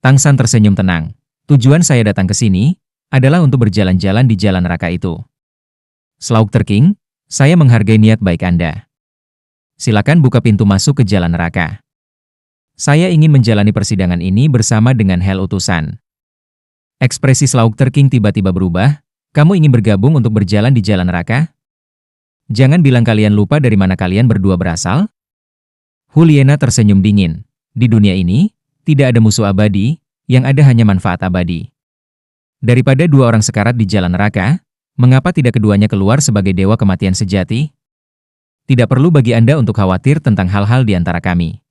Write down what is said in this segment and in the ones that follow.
Tang San tersenyum tenang. Tujuan saya datang ke sini adalah untuk berjalan-jalan di jalan neraka itu. Slaughter King, saya menghargai niat baik Anda. Silakan buka pintu masuk ke jalan neraka. Saya ingin menjalani persidangan ini bersama dengan Hell Utusan. Ekspresi Slaughter King tiba-tiba berubah. Kamu ingin bergabung untuk berjalan di jalan neraka? Jangan bilang kalian lupa dari mana kalian berdua berasal. Juliana tersenyum dingin. Di dunia ini, tidak ada musuh abadi, yang ada hanya manfaat abadi. Daripada dua orang sekarat di jalan neraka, mengapa tidak keduanya keluar sebagai dewa kematian sejati? Tidak perlu bagi Anda untuk khawatir tentang hal-hal di antara kami.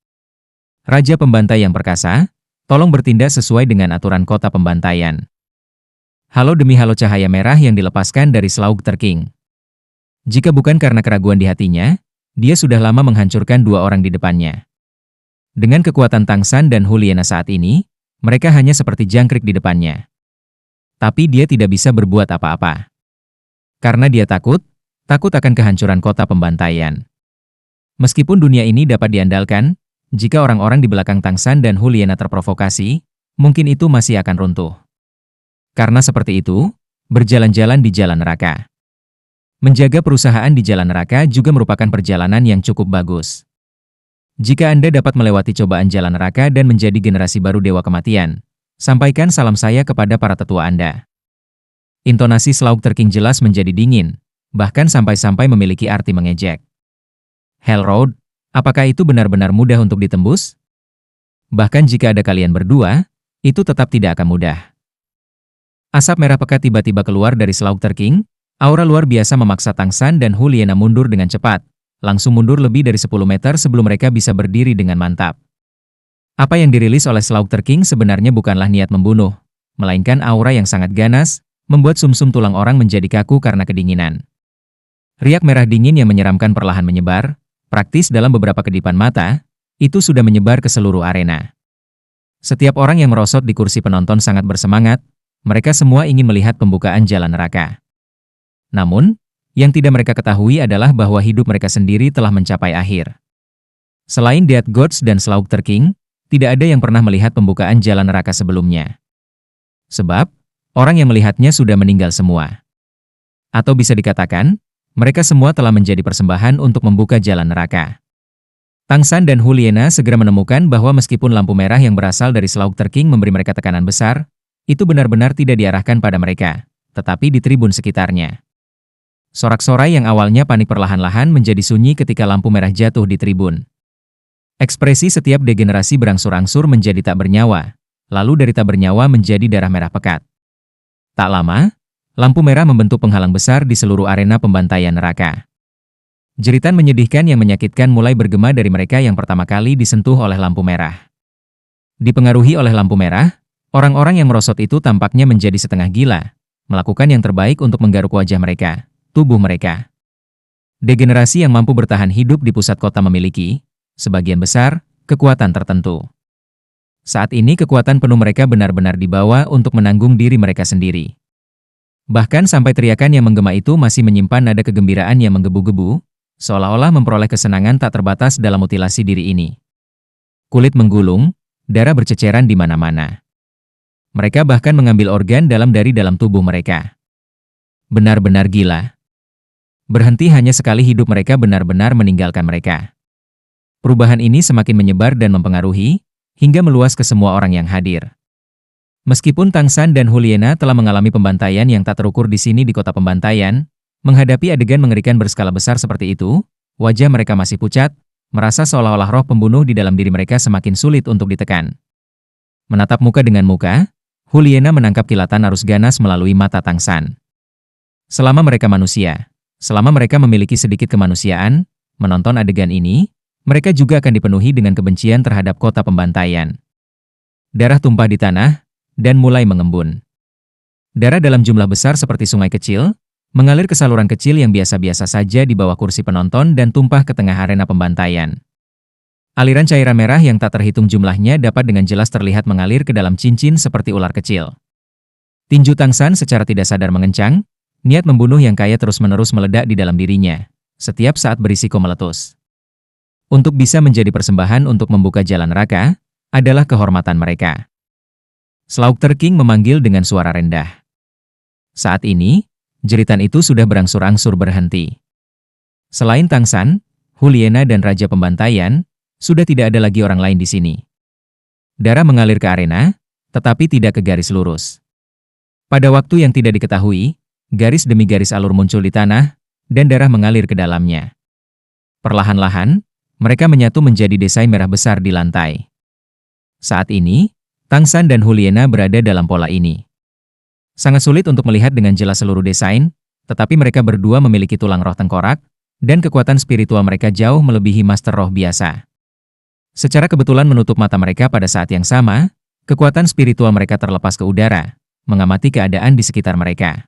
Raja Pembantai yang perkasa, tolong bertindak sesuai dengan aturan kota pembantaian. Halo demi halo cahaya merah yang dilepaskan dari Slaughter King. Jika bukan karena keraguan di hatinya, dia sudah lama menghancurkan dua orang di depannya. Dengan kekuatan Tang San dan Juliana saat ini, mereka hanya seperti jangkrik di depannya. Tapi dia tidak bisa berbuat apa-apa. Karena dia takut akan kehancuran kota pembantaian. Meskipun dunia ini dapat diandalkan, jika orang-orang di belakang Tang San dan Juliana terprovokasi, mungkin itu masih akan runtuh. Karena seperti itu, berjalan-jalan di jalan neraka. Menjaga perusahaan di jalan neraka juga merupakan perjalanan yang cukup bagus. Jika Anda dapat melewati cobaan jalan neraka dan menjadi generasi baru Dewa Kematian, sampaikan salam saya kepada para tetua Anda. Intonasi Slaughter King jelas menjadi dingin, bahkan sampai-sampai memiliki arti mengejek. Hell Road, apakah itu benar-benar mudah untuk ditembus? Bahkan jika ada kalian berdua, itu tetap tidak akan mudah. Asap merah pekat tiba-tiba keluar dari Slaughter King, aura luar biasa memaksa Tang San dan Juliana mundur dengan cepat, langsung mundur lebih dari 10 meter sebelum mereka bisa berdiri dengan mantap. Apa yang dirilis oleh Slaughter King sebenarnya bukanlah niat membunuh, melainkan aura yang sangat ganas, membuat sumsum tulang orang menjadi kaku karena kedinginan. Riak merah dingin yang menyeramkan perlahan menyebar, praktis dalam beberapa kedipan mata, itu sudah menyebar ke seluruh arena. Setiap orang yang merosot di kursi penonton sangat bersemangat, mereka semua ingin melihat pembukaan jalan neraka. Namun, yang tidak mereka ketahui adalah bahwa hidup mereka sendiri telah mencapai akhir. Selain Death Gods dan Slaughter King, tidak ada yang pernah melihat pembukaan jalan neraka sebelumnya. Sebab, orang yang melihatnya sudah meninggal semua. Atau bisa dikatakan, mereka semua telah menjadi persembahan untuk membuka jalan neraka. Tang San dan Juliana segera menemukan bahwa meskipun lampu merah yang berasal dari Slaughter King memberi mereka tekanan besar, itu benar-benar tidak diarahkan pada mereka, tetapi di tribun sekitarnya. Sorak-sorai yang awalnya panik perlahan-lahan menjadi sunyi ketika lampu merah jatuh di tribun. Ekspresi setiap degenerasi berangsur-angsur menjadi tak bernyawa, lalu dari tak bernyawa menjadi darah merah pekat. Tak lama, lampu merah membentuk penghalang besar di seluruh arena pembantaian neraka. Jeritan menyedihkan yang menyakitkan mulai bergema dari mereka yang pertama kali disentuh oleh lampu merah. Dipengaruhi oleh lampu merah, orang-orang yang merosot itu tampaknya menjadi setengah gila, melakukan yang terbaik untuk menggaruk wajah mereka, tubuh mereka. Degenerasi yang mampu bertahan hidup di pusat kota memiliki, sebagian besar, kekuatan tertentu. Saat ini kekuatan penuh mereka benar-benar dibawa untuk menanggung diri mereka sendiri. Bahkan sampai teriakan yang menggema itu masih menyimpan nada kegembiraan yang menggebu-gebu, seolah-olah memperoleh kesenangan tak terbatas dalam mutilasi diri ini. Kulit menggulung, darah berceceran di mana-mana. Mereka bahkan mengambil organ dari dalam tubuh mereka. Benar-benar gila. Berhenti hanya sekali hidup mereka benar-benar meninggalkan mereka. Perubahan ini semakin menyebar dan mempengaruhi, hingga meluas ke semua orang yang hadir. Meskipun Tang San dan Juliana telah mengalami pembantaian yang tak terukur di sini di kota pembantaian, menghadapi adegan mengerikan berskala besar seperti itu, wajah mereka masih pucat, merasa seolah-olah roh pembunuh di dalam diri mereka semakin sulit untuk ditekan. Menatap muka dengan muka, Juliana menangkap kilatan arus ganas melalui mata Tang San. Selama mereka manusia, selama mereka memiliki sedikit kemanusiaan, menonton adegan ini, mereka juga akan dipenuhi dengan kebencian terhadap kota pembantaian. Darah tumpah di tanah, dan mulai mengembun. Darah dalam jumlah besar seperti sungai kecil, mengalir ke saluran kecil yang biasa-biasa saja di bawah kursi penonton dan tumpah ke tengah arena pembantaian. Aliran cairan merah yang tak terhitung jumlahnya dapat dengan jelas terlihat mengalir ke dalam cincin seperti ular kecil. Tinju Tang San secara tidak sadar mengencang, niat membunuh yang kaya terus-menerus meledak di dalam dirinya, setiap saat berisiko meletus. Untuk bisa menjadi persembahan untuk membuka jalan neraka, adalah kehormatan mereka. Slaughter King memanggil dengan suara rendah. Saat ini, jeritan itu sudah berangsur-angsur berhenti. Selain Tang San, Huliena dan Raja Pembantaian, sudah tidak ada lagi orang lain di sini. Darah mengalir ke arena, tetapi tidak ke garis lurus. Pada waktu yang tidak diketahui, garis demi garis alur muncul di tanah, dan darah mengalir ke dalamnya. Perlahan-lahan, mereka menyatu menjadi desain merah besar di lantai. Saat ini, Tang San dan Huliena berada dalam pola ini. Sangat sulit untuk melihat dengan jelas seluruh desain, tetapi mereka berdua memiliki tulang roh tengkorak, dan kekuatan spiritual mereka jauh melebihi master roh biasa. Secara kebetulan menutup mata mereka pada saat yang sama, kekuatan spiritual mereka terlepas ke udara, mengamati keadaan di sekitar mereka.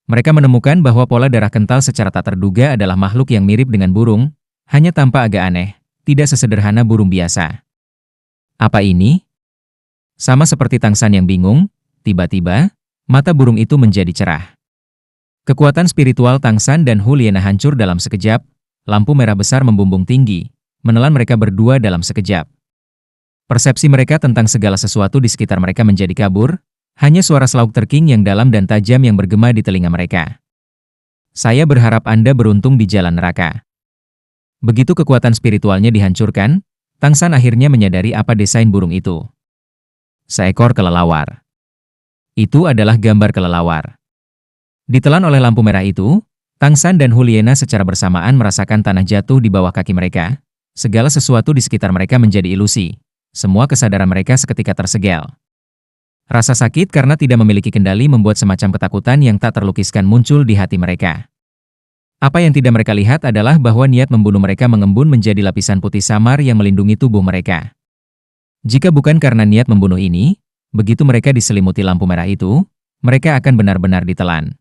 Mereka menemukan bahwa pola darah kental secara tak terduga adalah makhluk yang mirip dengan burung, hanya tampak agak aneh, tidak sesederhana burung biasa. Apa ini? Sama seperti Tang San yang bingung, tiba-tiba, mata burung itu menjadi cerah. Kekuatan spiritual Tang San dan Huliena hancur dalam sekejap, lampu merah besar membumbung tinggi, menelan mereka berdua dalam sekejap. Persepsi mereka tentang segala sesuatu di sekitar mereka menjadi kabur, hanya suara Slaughter King yang dalam dan tajam yang bergema di telinga mereka. Saya berharap Anda beruntung di jalan neraka. Begitu kekuatan spiritualnya dihancurkan, Tang San akhirnya menyadari apa desain burung itu. Seekor kelelawar. Itu adalah gambar kelelawar. Ditelan oleh lampu merah itu, Tang San dan Huliena secara bersamaan merasakan tanah jatuh di bawah kaki mereka. Segala sesuatu di sekitar mereka menjadi ilusi. Semua kesadaran mereka seketika tersegel. Rasa sakit karena tidak memiliki kendali membuat semacam ketakutan yang tak terlukiskan muncul di hati mereka. Apa yang tidak mereka lihat adalah bahwa niat membunuh mereka mengembun menjadi lapisan putih samar yang melindungi tubuh mereka. Jika bukan karena niat membunuh ini, begitu mereka diselimuti lampu merah itu, mereka akan benar-benar ditelan.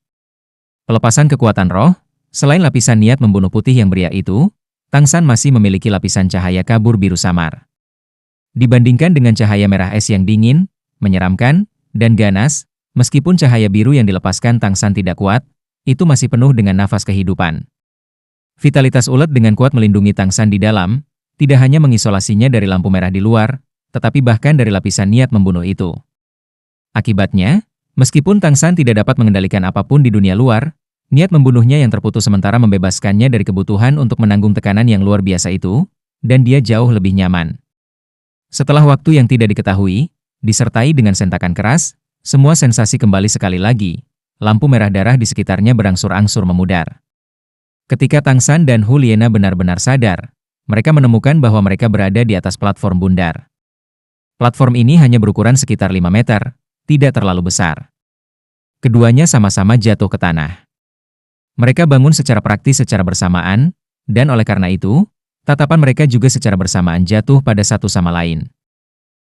Pelepasan kekuatan roh, selain lapisan niat membunuh putih yang beria itu, Tang San masih memiliki lapisan cahaya kabur biru samar. Dibandingkan dengan cahaya merah es yang dingin, menyeramkan, dan ganas, meskipun cahaya biru yang dilepaskan Tang San tidak kuat, itu masih penuh dengan nafas kehidupan. Vitalitas ulet dengan kuat melindungi Tang San di dalam, tidak hanya mengisolasinya dari lampu merah di luar, tetapi bahkan dari lapisan niat membunuh itu. Akibatnya, meskipun Tang San tidak dapat mengendalikan apapun di dunia luar, niat membunuhnya yang terputus sementara membebaskannya dari kebutuhan untuk menanggung tekanan yang luar biasa itu, dan dia jauh lebih nyaman. Setelah waktu yang tidak diketahui, disertai dengan sentakan keras, semua sensasi kembali sekali lagi. Lampu merah darah di sekitarnya berangsur-angsur memudar. Ketika Tang San dan Huliena benar-benar sadar, mereka menemukan bahwa mereka berada di atas platform bundar. Platform ini hanya berukuran sekitar 5 meter, tidak terlalu besar. Keduanya sama-sama jatuh ke tanah. Mereka bangun secara praktis secara bersamaan, dan oleh karena itu, tatapan mereka juga secara bersamaan jatuh pada satu sama lain.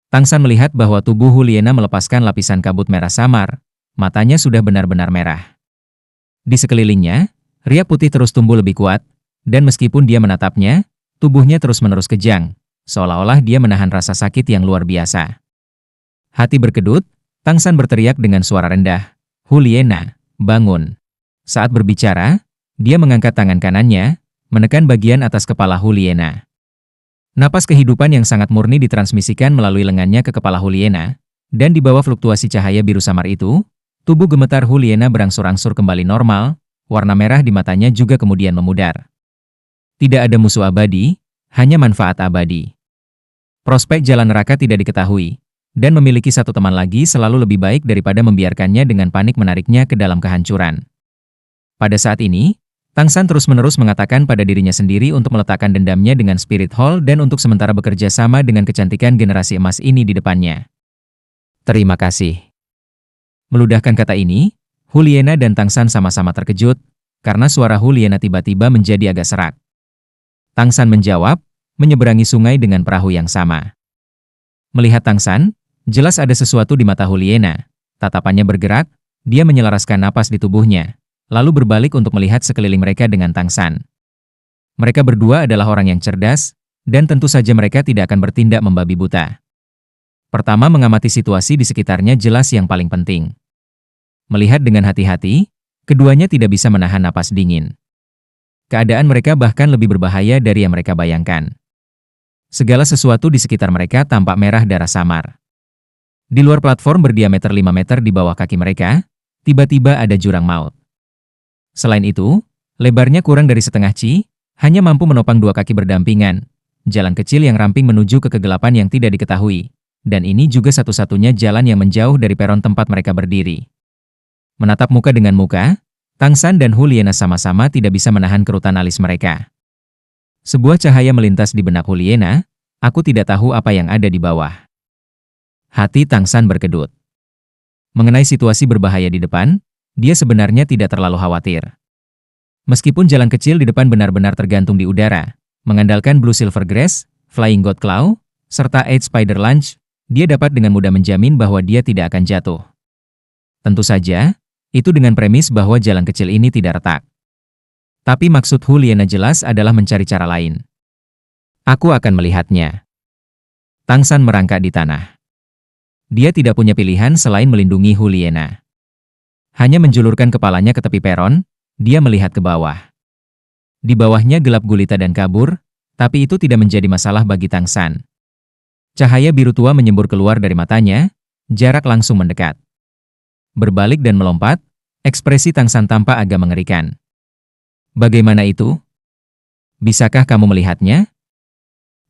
Tang San melihat bahwa tubuh Huliena melepaskan lapisan kabut merah samar, matanya sudah benar-benar merah. Di sekelilingnya, riak putih terus tumbuh lebih kuat, dan meskipun dia menatapnya, tubuhnya terus-menerus kejang, seolah-olah dia menahan rasa sakit yang luar biasa. Hati berkedut, Tang San berteriak dengan suara rendah, "Huliena, bangun." Saat berbicara, dia mengangkat tangan kanannya, menekan bagian atas kepala Huliena. Napas kehidupan yang sangat murni ditransmisikan melalui lengannya ke kepala Huliena, dan di bawah fluktuasi cahaya biru samar itu, tubuh gemetar Huliena berangsur-angsur kembali normal, warna merah di matanya juga kemudian memudar. Tidak ada musuh abadi, hanya manfaat abadi. Prospek jalan neraka tidak diketahui, dan memiliki satu teman lagi selalu lebih baik daripada membiarkannya dengan panik menariknya ke dalam kehancuran. Pada saat ini, Tang San terus-menerus mengatakan pada dirinya sendiri untuk meletakkan dendamnya dengan Spirit Hall dan untuk sementara bekerja sama dengan kecantikan generasi emas ini di depannya. Terima kasih. Meludahkan kata ini, Huliena dan Tang San sama-sama terkejut, karena suara Huliena tiba-tiba menjadi agak serak. Tang San menjawab, menyeberangi sungai dengan perahu yang sama. Melihat Tang San, jelas ada sesuatu di mata Huliena. Tatapannya bergerak, dia menyelaraskan napas di tubuhnya, lalu berbalik untuk melihat sekeliling mereka dengan Tang San. Mereka berdua adalah orang yang cerdas, dan tentu saja mereka tidak akan bertindak membabi buta. Pertama, mengamati situasi di sekitarnya jelas yang paling penting. Melihat dengan hati-hati, keduanya tidak bisa menahan napas dingin. Keadaan mereka bahkan lebih berbahaya dari yang mereka bayangkan. Segala sesuatu di sekitar mereka tampak merah darah samar. Di luar platform berdiameter 5 meter di bawah kaki mereka, tiba-tiba ada jurang maut. Selain itu, lebarnya kurang dari setengah ci, hanya mampu menopang dua kaki berdampingan. Jalan kecil yang ramping menuju ke kegelapan yang tidak diketahui. Dan ini juga satu-satunya jalan yang menjauh dari peron tempat mereka berdiri. Menatap muka dengan muka, Tang San dan Huliena sama-sama tidak bisa menahan kerutan alis mereka. Sebuah cahaya melintas di benak Huliena, aku tidak tahu apa yang ada di bawah. Hati Tang San berkedut. Mengenai situasi berbahaya di depan, dia sebenarnya tidak terlalu khawatir. Meskipun jalan kecil di depan benar-benar tergantung di udara, mengandalkan Blue Silver Grass, Flying God Claw, serta Eight Spider Lunge, dia dapat dengan mudah menjamin bahwa dia tidak akan jatuh. Tentu saja, itu dengan premis bahwa jalan kecil ini tidak retak. Tapi maksud Huliena jelas adalah mencari cara lain. Aku akan melihatnya. Tang San merangkak di tanah. Dia tidak punya pilihan selain melindungi Huliena. Hanya menjulurkan kepalanya ke tepi peron, dia melihat ke bawah. Di bawahnya gelap gulita dan kabur, tapi itu tidak menjadi masalah bagi Tang San. Cahaya biru tua menyembur keluar dari matanya, jarak langsung mendekat. Berbalik dan melompat, ekspresi Tang San tampak agak mengerikan. Bagaimana itu? Bisakah kamu melihatnya?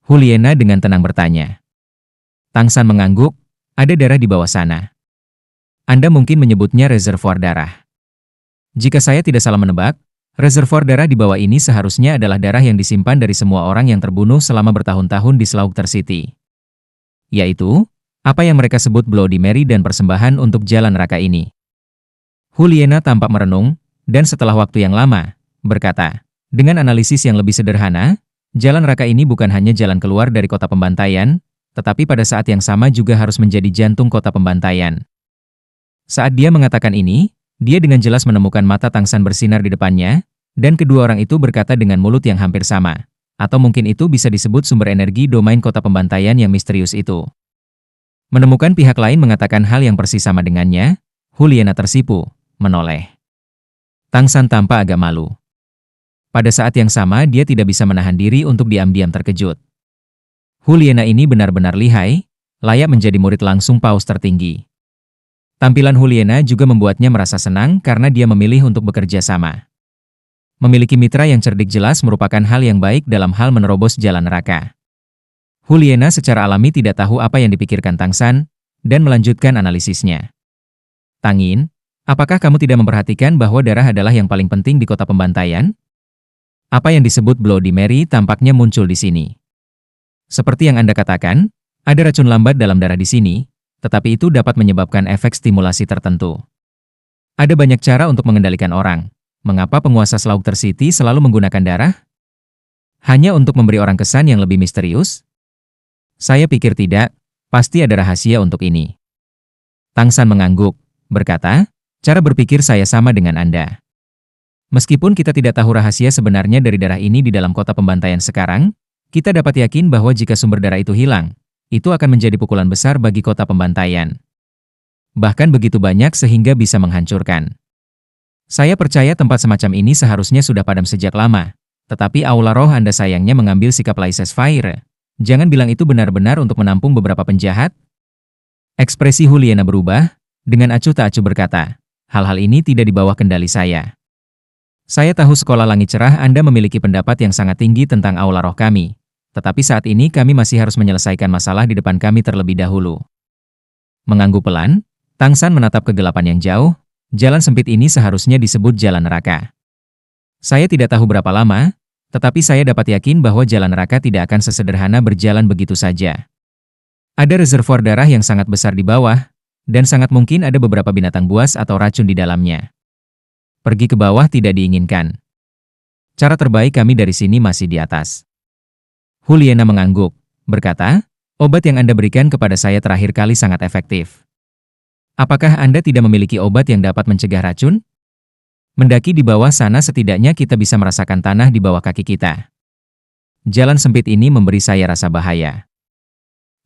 Huliena dengan tenang bertanya. Tang San mengangguk, ada darah di bawah sana. Anda mungkin menyebutnya reservoir darah. Jika saya tidak salah menebak, reservoir darah di bawah ini seharusnya adalah darah yang disimpan dari semua orang yang terbunuh selama bertahun-tahun di Slaughter City. Yaitu, apa yang mereka sebut Bloody Mary dan persembahan untuk jalan neraka ini. Huliena tampak merenung, dan setelah waktu yang lama, berkata, dengan analisis yang lebih sederhana, jalan neraka ini bukan hanya jalan keluar dari kota pembantaian, tetapi pada saat yang sama juga harus menjadi jantung kota pembantaian. Saat dia mengatakan ini, dia dengan jelas menemukan mata Tang San bersinar di depannya, dan kedua orang itu berkata dengan mulut yang hampir sama. Atau mungkin itu bisa disebut sumber energi domain kota pembantaian yang misterius itu. Menemukan pihak lain mengatakan hal yang persis sama dengannya, Huliena tersipu, menoleh. Tang San tampak agak malu. Pada saat yang sama dia tidak bisa menahan diri untuk diam-diam terkejut. Huliena ini benar-benar lihai, layak menjadi murid langsung paus tertinggi. Tampilan Huliena juga membuatnya merasa senang karena dia memilih untuk bekerja sama. Memiliki mitra yang cerdik jelas merupakan hal yang baik dalam hal menerobos jalan neraka. Huliena secara alami tidak tahu apa yang dipikirkan Tang San, dan melanjutkan analisisnya. Tangin, apakah kamu tidak memperhatikan bahwa darah adalah yang paling penting di kota pembantaian? Apa yang disebut Bloody Mary tampaknya muncul di sini. Seperti yang Anda katakan, ada racun lambat dalam darah di sini, tetapi itu dapat menyebabkan efek stimulasi tertentu. Ada banyak cara untuk mengendalikan orang. Mengapa penguasa Slaughter City selalu menggunakan darah? Hanya untuk memberi orang kesan yang lebih misterius? Saya pikir tidak, pasti ada rahasia untuk ini. Tang San mengangguk, berkata, cara berpikir saya sama dengan Anda. Meskipun kita tidak tahu rahasia sebenarnya dari darah ini di dalam kota pembantaian sekarang, kita dapat yakin bahwa jika sumber darah itu hilang, itu akan menjadi pukulan besar bagi kota pembantaian. Bahkan begitu banyak sehingga bisa menghancurkan. Saya percaya tempat semacam ini seharusnya sudah padam sejak lama, tetapi aula roh Anda sayangnya mengambil sikap laissez-faire. Jangan bilang itu benar-benar untuk menampung beberapa penjahat. Ekspresi Huliena berubah, dengan acuh tak acuh berkata, hal-hal ini tidak di bawah kendali saya. Saya tahu sekolah langit cerah Anda memiliki pendapat yang sangat tinggi tentang aula roh kami, tetapi saat ini kami masih harus menyelesaikan masalah di depan kami terlebih dahulu. Mengangguk pelan, Tang San menatap kegelapan yang jauh. Jalan sempit ini seharusnya disebut jalan neraka. Saya tidak tahu berapa lama, tetapi saya dapat yakin bahwa jalan neraka tidak akan sesederhana berjalan begitu saja. Ada reservoir darah yang sangat besar di bawah, dan sangat mungkin ada beberapa binatang buas atau racun di dalamnya. Pergi ke bawah tidak diinginkan. Cara terbaik kami dari sini masih di atas. Huliena mengangguk, berkata, obat yang Anda berikan kepada saya terakhir kali sangat efektif. Apakah Anda tidak memiliki obat yang dapat mencegah racun? Mendaki di bawah sana setidaknya kita bisa merasakan tanah di bawah kaki kita. Jalan sempit ini memberi saya rasa bahaya.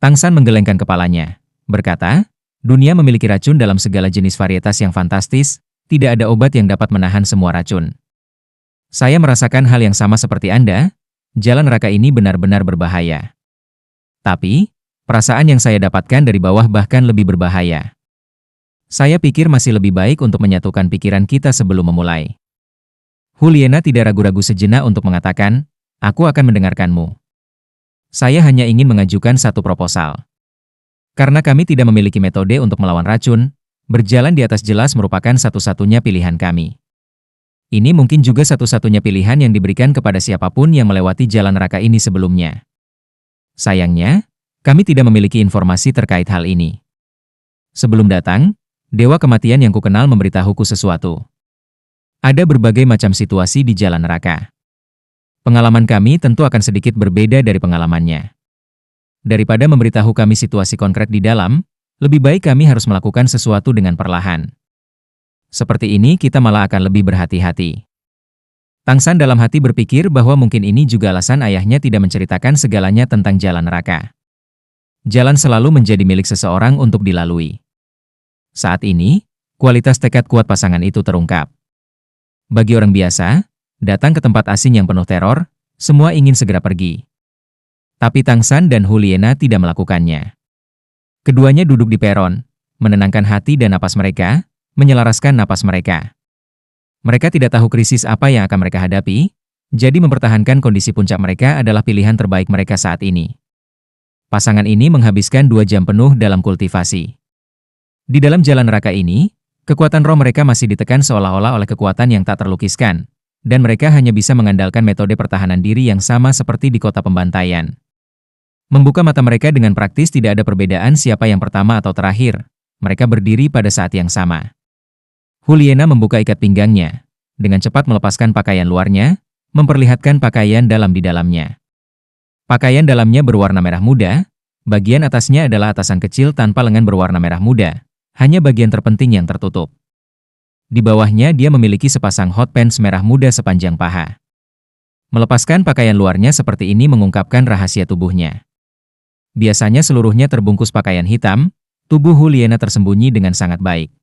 Tang San menggelengkan kepalanya, berkata, dunia memiliki racun dalam segala jenis varietas yang fantastis, tidak ada obat yang dapat menahan semua racun. Saya merasakan hal yang sama seperti Anda, jalan neraka ini benar-benar berbahaya. Tapi, Perasaan yang saya dapatkan dari bawah bahkan lebih berbahaya. Saya pikir masih lebih baik untuk menyatukan pikiran kita sebelum memulai. Juliana tidak ragu-ragu sejenak untuk mengatakan, aku akan mendengarkanmu. Saya hanya ingin mengajukan satu proposal. Karena kami tidak memiliki metode untuk melawan racun, berjalan di atas jelas merupakan satu-satunya pilihan kami. Ini mungkin juga satu-satunya pilihan yang diberikan kepada siapapun yang melewati jalan neraka ini sebelumnya. Sayangnya, kami tidak memiliki informasi terkait hal ini. Sebelum datang, Dewa Kematian yang kukenal memberitahuku sesuatu. Ada berbagai macam situasi di jalan neraka. Pengalaman kami tentu akan sedikit berbeda dari pengalamannya. Daripada memberitahu kami situasi konkret di dalam, lebih baik kami harus melakukan sesuatu dengan perlahan. Seperti ini kita malah akan lebih berhati-hati. Tang San dalam hati berpikir bahwa mungkin ini juga alasan ayahnya tidak menceritakan segalanya tentang jalan neraka. Jalan selalu menjadi milik seseorang untuk dilalui. Saat ini, kualitas tekad kuat pasangan itu terungkap. Bagi orang biasa, datang ke tempat asing yang penuh teror, semua ingin segera pergi. Tapi Tang San dan Juliana tidak melakukannya. Keduanya duduk di peron, menenangkan hati dan napas mereka, menyelaraskan napas mereka. Mereka tidak tahu krisis apa yang akan mereka hadapi, jadi mempertahankan kondisi puncak mereka adalah pilihan terbaik mereka saat ini. Pasangan ini menghabiskan 2 jam penuh dalam kultivasi. Di dalam jalan neraka ini, kekuatan roh mereka masih ditekan seolah-olah oleh kekuatan yang tak terlukiskan, dan mereka hanya bisa mengandalkan metode pertahanan diri yang sama seperti di kota pembantaian. Membuka mata mereka dengan praktis tidak ada perbedaan siapa yang pertama atau terakhir, mereka berdiri pada saat yang sama. Juliana membuka ikat pinggangnya, dengan cepat melepaskan pakaian luarnya, memperlihatkan pakaian dalam di dalamnya. Pakaian dalamnya berwarna merah muda, bagian atasnya adalah atasan kecil tanpa lengan berwarna merah muda, hanya bagian terpenting yang tertutup. Di bawahnya dia memiliki sepasang hot pants merah muda sepanjang paha. Melepaskan pakaian luarnya seperti ini mengungkapkan rahasia tubuhnya. Biasanya seluruhnya terbungkus pakaian hitam, tubuh Juliana tersembunyi dengan sangat baik.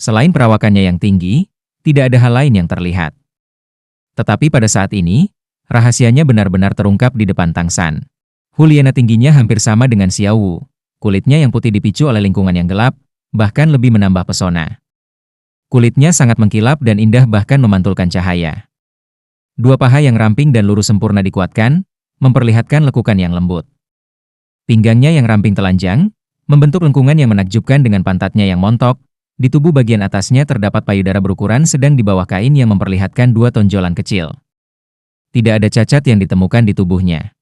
Selain perawakannya yang tinggi, tidak ada hal lain yang terlihat. Tetapi pada saat ini, rahasianya benar-benar terungkap di depan Tang San. Juliana tingginya hampir sama dengan Xiao Wu. Kulitnya yang putih dipicu oleh lingkungan yang gelap, bahkan lebih menambah pesona. Kulitnya sangat mengkilap dan indah bahkan memantulkan cahaya. 2 paha yang ramping dan lurus sempurna dikuatkan, memperlihatkan lekukan yang lembut. Pinggangnya yang ramping telanjang, membentuk lengkungan yang menakjubkan dengan pantatnya yang montok. Di tubuh bagian atasnya terdapat payudara berukuran sedang di bawah kain yang memperlihatkan 2 tonjolan kecil. Tidak ada cacat yang ditemukan di tubuhnya.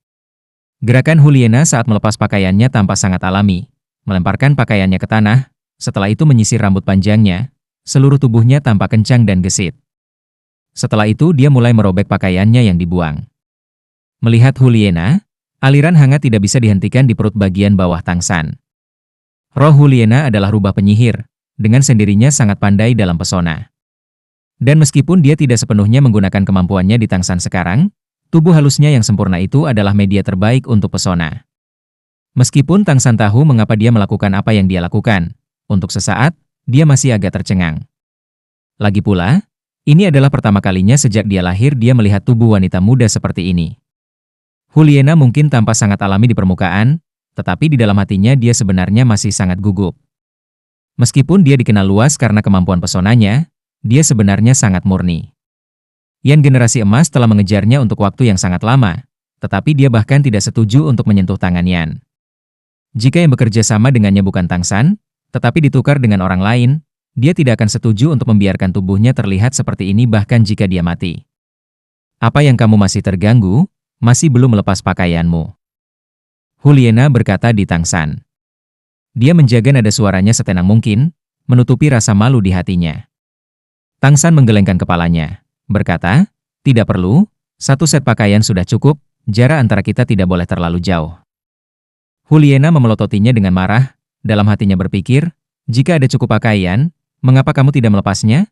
Gerakan Juliana saat melepas pakaiannya tampak sangat alami, melemparkan pakaiannya ke tanah, setelah itu menyisir rambut panjangnya, seluruh tubuhnya tampak kencang dan gesit. Setelah itu dia mulai merobek pakaiannya yang dibuang. Melihat Juliana, aliran hangat tidak bisa dihentikan di perut bagian bawah Tang San. Roh Juliana adalah rubah penyihir, dengan sendirinya sangat pandai dalam pesona. Dan meskipun dia tidak sepenuhnya menggunakan kemampuannya di Tang San sekarang, tubuh halusnya yang sempurna itu adalah media terbaik untuk pesona. Meskipun Tang San tahu mengapa dia melakukan apa yang dia lakukan, untuk sesaat, dia masih agak tercengang. Lagi pula, ini adalah pertama kalinya sejak dia lahir dia melihat tubuh wanita muda seperti ini. Juliana mungkin tampak sangat alami di permukaan, tetapi di dalam hatinya dia sebenarnya masih sangat gugup. Meskipun dia dikenal luas karena kemampuan pesonanya, dia sebenarnya sangat murni. Yan generasi emas telah mengejarnya untuk waktu yang sangat lama, tetapi dia bahkan tidak setuju untuk menyentuh tangan Yan. Jika yang bekerja sama dengannya bukan Tang San, tetapi ditukar dengan orang lain, dia tidak akan setuju untuk membiarkan tubuhnya terlihat seperti ini bahkan jika dia mati. Apa yang kamu masih terganggu, masih belum melepas pakaianmu? Juliana berkata di Tang San. Dia menjaga nada suaranya setenang mungkin, menutupi rasa malu di hatinya. Tang San menggelengkan kepalanya, berkata, tidak perlu, 1 set pakaian sudah cukup, jarak antara kita tidak boleh terlalu jauh. Juliana memelototinya dengan marah, dalam hatinya berpikir, jika ada cukup pakaian, mengapa kamu tidak melepasnya?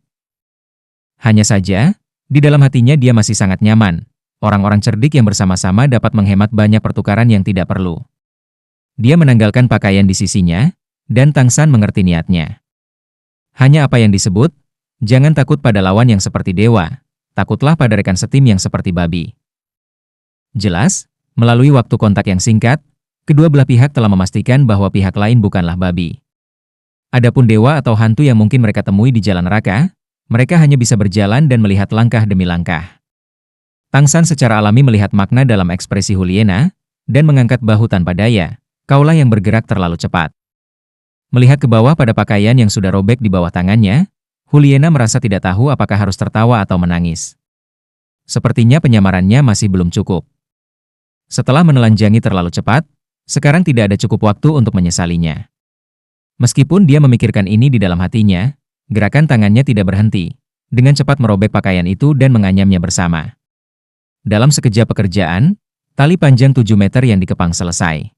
Hanya saja, di dalam hatinya dia masih sangat nyaman. Orang-orang cerdik yang bersama-sama dapat menghemat banyak pertukaran yang tidak perlu. Dia menanggalkan pakaian di sisinya, dan Tang San mengerti niatnya. Hanya apa yang disebut, jangan takut pada lawan yang seperti dewa, takutlah pada rekan setim yang seperti babi. Jelas, melalui waktu kontak yang singkat, Kedua belah pihak telah memastikan bahwa pihak lain bukanlah babi. Adapun dewa atau hantu yang mungkin mereka temui di jalan neraka, mereka hanya bisa berjalan dan melihat langkah demi langkah. Tang San secara alami melihat makna dalam ekspresi Huliena, dan mengangkat bahu tanpa daya. Kaulah yang bergerak terlalu cepat. Melihat ke bawah pada pakaian yang sudah robek di bawah tangannya, Huliena merasa tidak tahu apakah harus tertawa atau menangis. Sepertinya penyamarannya masih belum cukup. Setelah menelanjangi terlalu cepat, sekarang tidak ada cukup waktu untuk menyesalinya. Meskipun dia memikirkan ini di dalam hatinya, gerakan tangannya tidak berhenti, dengan cepat merobek pakaian itu dan menganyamnya bersama. Dalam sekejap pekerjaan, tali panjang 7 meter yang dikepang selesai.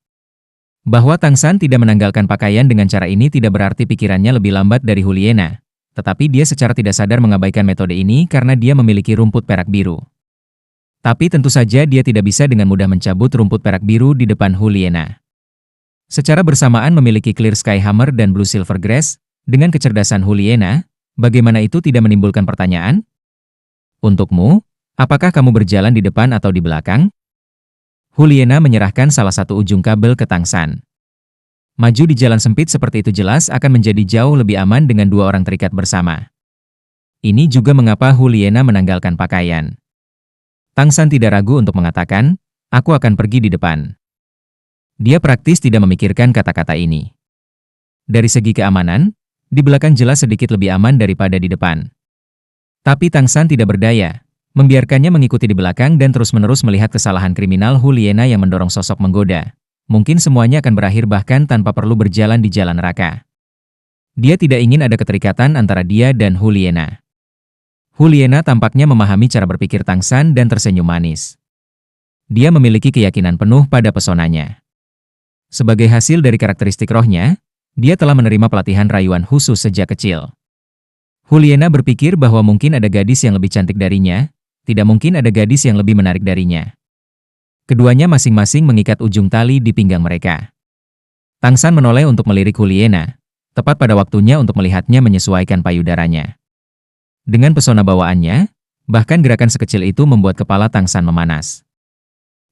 Bahwa Tang San tidak menanggalkan pakaian dengan cara ini tidak berarti pikirannya lebih lambat dari Huliena, tetapi dia secara tidak sadar mengabaikan metode ini karena dia memiliki rumput perak biru. Tapi tentu saja dia tidak bisa dengan mudah mencabut rumput perak biru di depan Huliena. Secara bersamaan memiliki Clear Sky Hammer dan Blue Silver Grass, dengan kecerdasan Huliena, bagaimana itu tidak menimbulkan pertanyaan? Untukmu, apakah kamu berjalan di depan atau di belakang? Huliena menyerahkan salah satu ujung kabel ke Tang San. Maju di jalan sempit seperti itu jelas akan menjadi jauh lebih aman dengan dua orang terikat bersama. Ini juga mengapa Huliena menanggalkan pakaian. Tang San tidak ragu untuk mengatakan, aku akan pergi di depan. Dia praktis tidak memikirkan kata-kata ini. Dari segi keamanan, di belakang jelas sedikit lebih aman daripada di depan. Tapi Tang San tidak berdaya, membiarkannya mengikuti di belakang dan terus-menerus melihat kesalahan kriminal Huliena yang mendorong sosok menggoda. Mungkin semuanya akan berakhir bahkan tanpa perlu berjalan di jalan neraka. Dia tidak ingin ada keterikatan antara dia dan Huliena. Huliena tampaknya memahami cara berpikir Tang San dan tersenyum manis. Dia memiliki keyakinan penuh pada pesonanya. Sebagai hasil dari karakteristik rohnya, dia telah menerima pelatihan rayuan khusus sejak kecil. Huliena berpikir bahwa mungkin ada gadis yang lebih cantik darinya, tidak mungkin ada gadis yang lebih menarik darinya. Keduanya masing-masing mengikat ujung tali di pinggang mereka. Tang San menoleh untuk melirik Huliena, tepat pada waktunya untuk melihatnya menyesuaikan payudaranya. Dengan pesona bawaannya, bahkan gerakan sekecil itu membuat kepala Tang San memanas.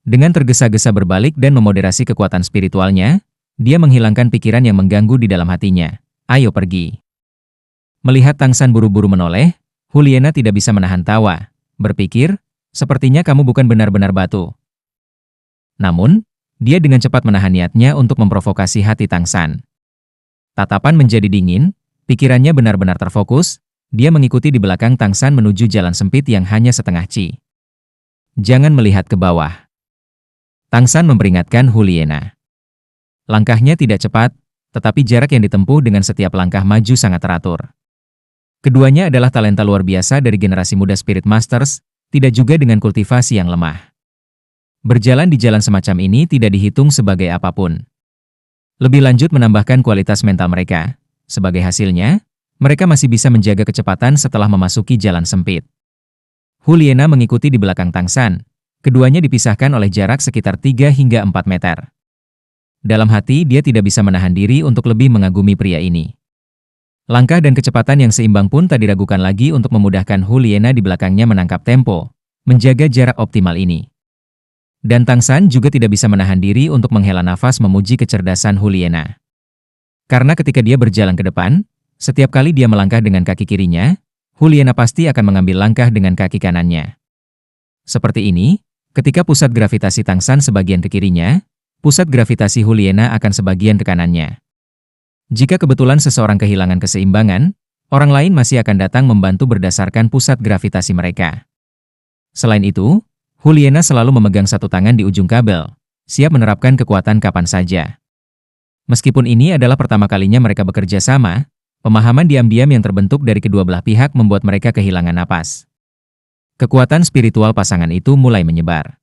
Dengan tergesa-gesa berbalik dan memoderasi kekuatan spiritualnya, dia menghilangkan pikiran yang mengganggu di dalam hatinya. Ayo pergi. Melihat Tang San buru-buru menoleh, Huliena tidak bisa menahan tawa. Berpikir, sepertinya kamu bukan benar-benar batu. Namun, dia dengan cepat menahan niatnya untuk memprovokasi hati Tang San. Tatapan menjadi dingin, pikirannya benar-benar terfokus. Dia mengikuti di belakang Tang San menuju jalan sempit yang hanya setengah ci. Jangan melihat ke bawah. Tang San memperingatkan Huliena. Langkahnya tidak cepat, tetapi jarak yang ditempuh dengan setiap langkah maju sangat teratur. Keduanya adalah talenta luar biasa dari generasi muda Spirit Masters, tidak juga dengan kultivasi yang lemah. Berjalan di jalan semacam ini tidak dihitung sebagai apapun. Lebih lanjut menambahkan kualitas mental mereka. Sebagai hasilnya, mereka masih bisa menjaga kecepatan setelah memasuki jalan sempit. Huliena mengikuti di belakang Tang San. Keduanya dipisahkan oleh jarak sekitar 3 hingga 4 meter. Dalam hati dia tidak bisa menahan diri untuk lebih mengagumi pria ini. Langkah dan kecepatan yang seimbang pun tak diragukan lagi untuk memudahkan Huliena di belakangnya menangkap tempo, menjaga jarak optimal ini. Dan Tang San juga tidak bisa menahan diri untuk menghela nafas memuji kecerdasan Huliena. Karena ketika dia berjalan ke depan, setiap kali dia melangkah dengan kaki kirinya, Huliena pasti akan mengambil langkah dengan kaki kanannya. Seperti ini, ketika pusat gravitasi Tang San sebagian ke kirinya, pusat gravitasi Huliena akan sebagian ke kanannya. Jika kebetulan seseorang kehilangan keseimbangan, orang lain masih akan datang membantu berdasarkan pusat gravitasi mereka. Selain itu, Huliena selalu memegang satu tangan di ujung kabel, siap menerapkan kekuatan kapan saja. Meskipun ini adalah pertama kalinya mereka bekerja sama, pemahaman diam-diam yang terbentuk dari kedua belah pihak membuat mereka kehilangan napas. Kekuatan spiritual pasangan itu mulai menyebar.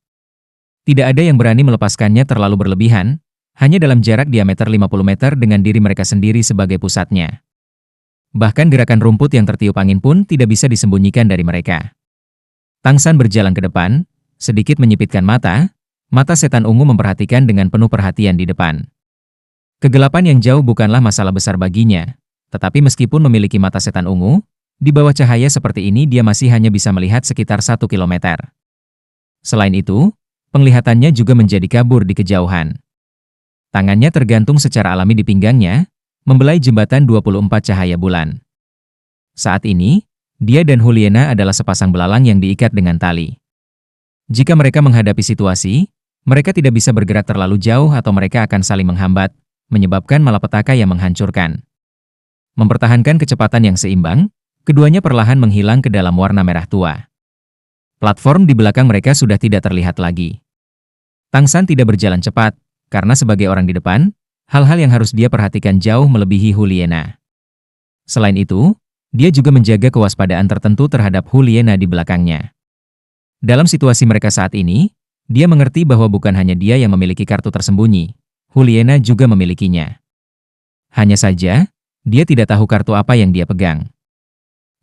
Tidak ada yang berani melepaskannya terlalu berlebihan, hanya dalam jarak diameter 50 meter dengan diri mereka sendiri sebagai pusatnya. Bahkan gerakan rumput yang tertiup angin pun tidak bisa disembunyikan dari mereka. Tang San berjalan ke depan, sedikit menyipitkan mata, mata setan ungu memperhatikan dengan penuh perhatian di depan. Kegelapan yang jauh bukanlah masalah besar baginya, tetapi meskipun memiliki mata setan ungu, di bawah cahaya seperti ini dia masih hanya bisa melihat sekitar 1 kilometer. Selain itu, penglihatannya juga menjadi kabur di kejauhan. Tangannya tergantung secara alami di pinggangnya, membelai jembatan 24 cahaya bulan. Saat ini, dia dan Juliana adalah sepasang belalang yang diikat dengan tali. Jika mereka menghadapi situasi, mereka tidak bisa bergerak terlalu jauh atau mereka akan saling menghambat, menyebabkan malapetaka yang menghancurkan. Mempertahankan kecepatan yang seimbang, keduanya perlahan menghilang ke dalam warna merah tua. Platform di belakang mereka sudah tidak terlihat lagi. Tang San tidak berjalan cepat, karena sebagai orang di depan, hal-hal yang harus dia perhatikan jauh melebihi Juliana. Selain itu, dia juga menjaga kewaspadaan tertentu terhadap Juliana di belakangnya. Dalam situasi mereka saat ini, dia mengerti bahwa bukan hanya dia yang memiliki kartu tersembunyi, Juliana juga memilikinya. Hanya saja, dia tidak tahu kartu apa yang dia pegang.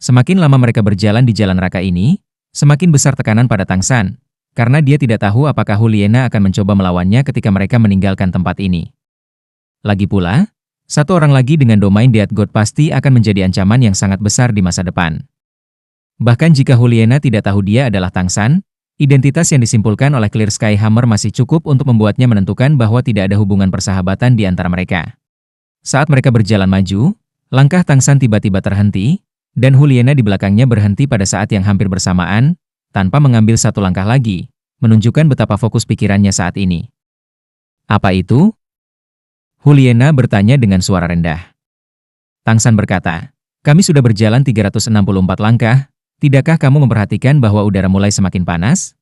Semakin lama mereka berjalan di jalan raka ini, semakin besar tekanan pada Tang San, karena dia tidak tahu apakah Juliana akan mencoba melawannya ketika mereka meninggalkan tempat ini. Lagi pula, satu orang lagi dengan domain Death God pasti akan menjadi ancaman yang sangat besar di masa depan. Bahkan jika Juliana tidak tahu dia adalah Tang San, identitas yang disimpulkan oleh Clear Sky Hammer masih cukup untuk membuatnya menentukan bahwa tidak ada hubungan persahabatan di antara mereka. Saat mereka berjalan maju, langkah Tang San tiba-tiba terhenti, dan Juliana di belakangnya berhenti pada saat yang hampir bersamaan, tanpa mengambil satu langkah lagi, menunjukkan betapa fokus pikirannya saat ini. Apa itu? Juliana bertanya dengan suara rendah. Tang San berkata, kami sudah berjalan 364 langkah, tidakkah kamu memperhatikan bahwa udara mulai semakin panas?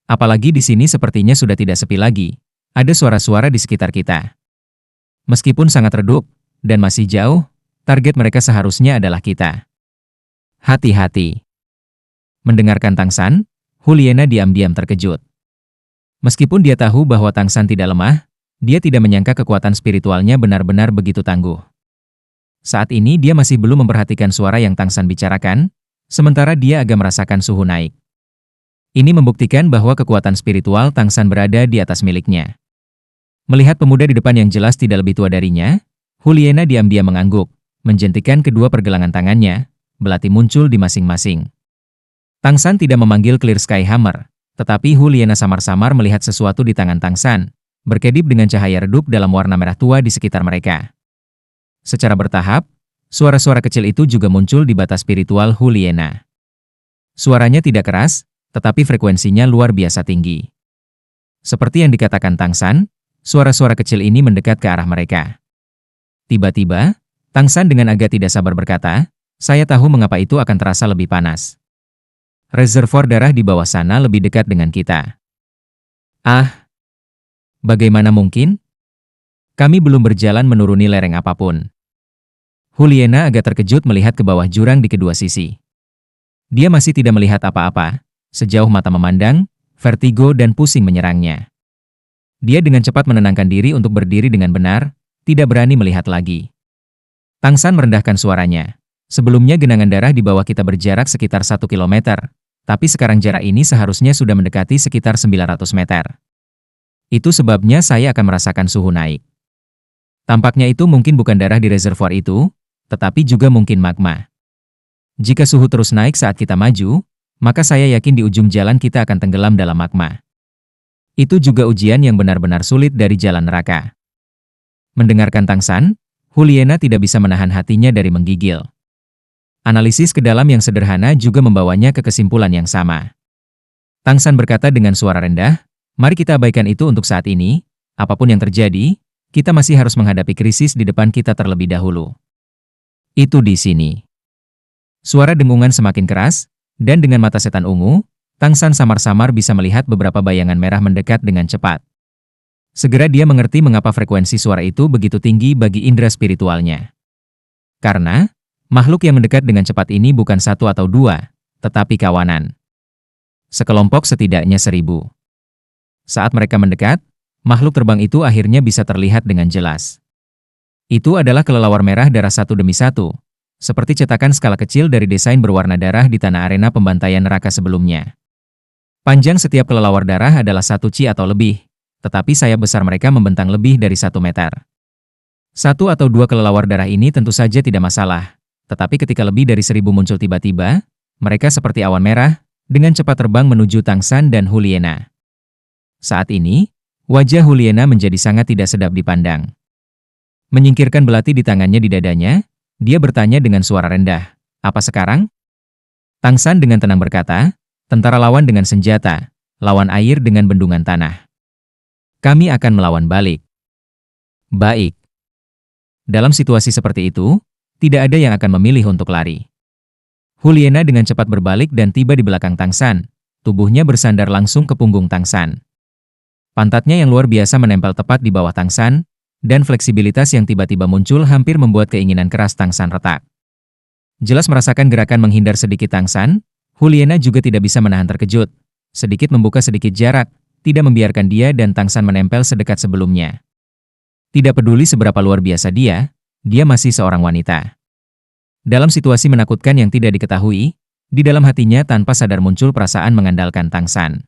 Apalagi di sini sepertinya sudah tidak sepi lagi, ada suara-suara di sekitar kita. Meskipun sangat redup, dan masih jauh, target mereka seharusnya adalah kita. Hati-hati. Mendengarkan Tang San, Juliana diam-diam terkejut. Meskipun dia tahu bahwa Tang San tidak lemah, dia tidak menyangka kekuatan spiritualnya benar-benar begitu tangguh. Saat ini dia masih belum memperhatikan suara yang Tang San bicarakan, sementara dia agak merasakan suhu naik. Ini membuktikan bahwa kekuatan spiritual Tang San berada di atas miliknya. Melihat pemuda di depan yang jelas tidak lebih tua darinya, Juliana diam-diam mengangguk, menjentikan kedua pergelangan tangannya, belati muncul di masing-masing. Tang San tidak memanggil Clear Sky Hammer, tetapi Juliana samar-samar melihat sesuatu di tangan Tang San, berkedip dengan cahaya redup dalam warna merah tua di sekitar mereka. Secara bertahap, suara-suara kecil itu juga muncul di batas spiritual Juliana. Suaranya tidak keras, tetapi frekuensinya luar biasa tinggi. Seperti yang dikatakan Tang San, suara-suara kecil ini mendekat ke arah mereka. Tiba-tiba, Tang San dengan agak tidak sabar berkata, saya tahu mengapa itu akan terasa lebih panas. Reservoir darah di bawah sana lebih dekat dengan kita. Ah, bagaimana mungkin? Kami belum berjalan menuruni lereng apapun. Juliana agak terkejut melihat ke bawah jurang di kedua sisi. Dia masih tidak melihat apa-apa, sejauh mata memandang, vertigo dan pusing menyerangnya. Dia dengan cepat menenangkan diri untuk berdiri dengan benar, tidak berani melihat lagi. Tang San merendahkan suaranya. Sebelumnya genangan darah di bawah kita berjarak sekitar 1 kilometer, tapi sekarang jarak ini seharusnya sudah mendekati sekitar 900 meter. Itu sebabnya saya akan merasakan suhu naik. Tampaknya itu mungkin bukan darah di reservoir itu, tetapi juga mungkin magma. Jika suhu terus naik saat kita maju, maka saya yakin di ujung jalan kita akan tenggelam dalam magma. Itu juga ujian yang benar-benar sulit dari jalan neraka. Mendengarkan Tang San, Juliana tidak bisa menahan hatinya dari menggigil. Analisis ke dalam yang sederhana juga membawanya ke kesimpulan yang sama. Tang San berkata dengan suara rendah, mari kita abaikan itu untuk saat ini, apapun yang terjadi, kita masih harus menghadapi krisis di depan kita terlebih dahulu. Itu di sini. Suara dengungan semakin keras, dan dengan mata setan ungu, Tang San samar-samar bisa melihat beberapa bayangan merah mendekat dengan cepat. Segera dia mengerti mengapa frekuensi suara itu begitu tinggi bagi indera spiritualnya. Karena, makhluk yang mendekat dengan cepat ini bukan satu atau dua, tetapi kawanan. Sekelompok setidaknya 1000. Saat mereka mendekat, makhluk terbang itu akhirnya bisa terlihat dengan jelas. Itu adalah kelelawar merah darah satu demi satu, seperti cetakan skala kecil dari desain berwarna darah di tanah arena pembantaian neraka sebelumnya. Panjang setiap kelelawar darah adalah 1 chi atau lebih, tetapi sayap besar mereka membentang lebih dari 1 meter. 1 atau 2 kelelawar darah ini tentu saja tidak masalah, tetapi ketika lebih dari 1000 muncul tiba-tiba, mereka seperti awan merah, dengan cepat terbang menuju Tang San dan Juliana. Saat ini, Wajah Juliana menjadi sangat tidak sedap dipandang. Menyingkirkan belati di tangannya di dadanya, dia bertanya dengan suara rendah, "Apa sekarang?" Tang San dengan tenang berkata, "Tentara lawan dengan senjata, lawan air dengan bendungan tanah. Kami akan melawan balik." Baik. Dalam situasi seperti itu, tidak ada yang akan memilih untuk lari. Juliana dengan cepat berbalik dan tiba di belakang Tang San. Tubuhnya bersandar langsung ke punggung Tang San. Pantatnya yang luar biasa menempel tepat di bawah Tang San, dan fleksibilitas yang tiba-tiba muncul hampir membuat keinginan keras Tang San retak. Jelas merasakan gerakan menghindar sedikit Tang San, Juliana juga tidak bisa menahan terkejut. Sedikit membuka sedikit jarak, tidak membiarkan dia dan Tang San menempel sedekat sebelumnya. Tidak peduli seberapa luar biasa dia masih seorang wanita. Dalam situasi menakutkan yang tidak diketahui, di dalam hatinya tanpa sadar muncul perasaan mengandalkan Tang San.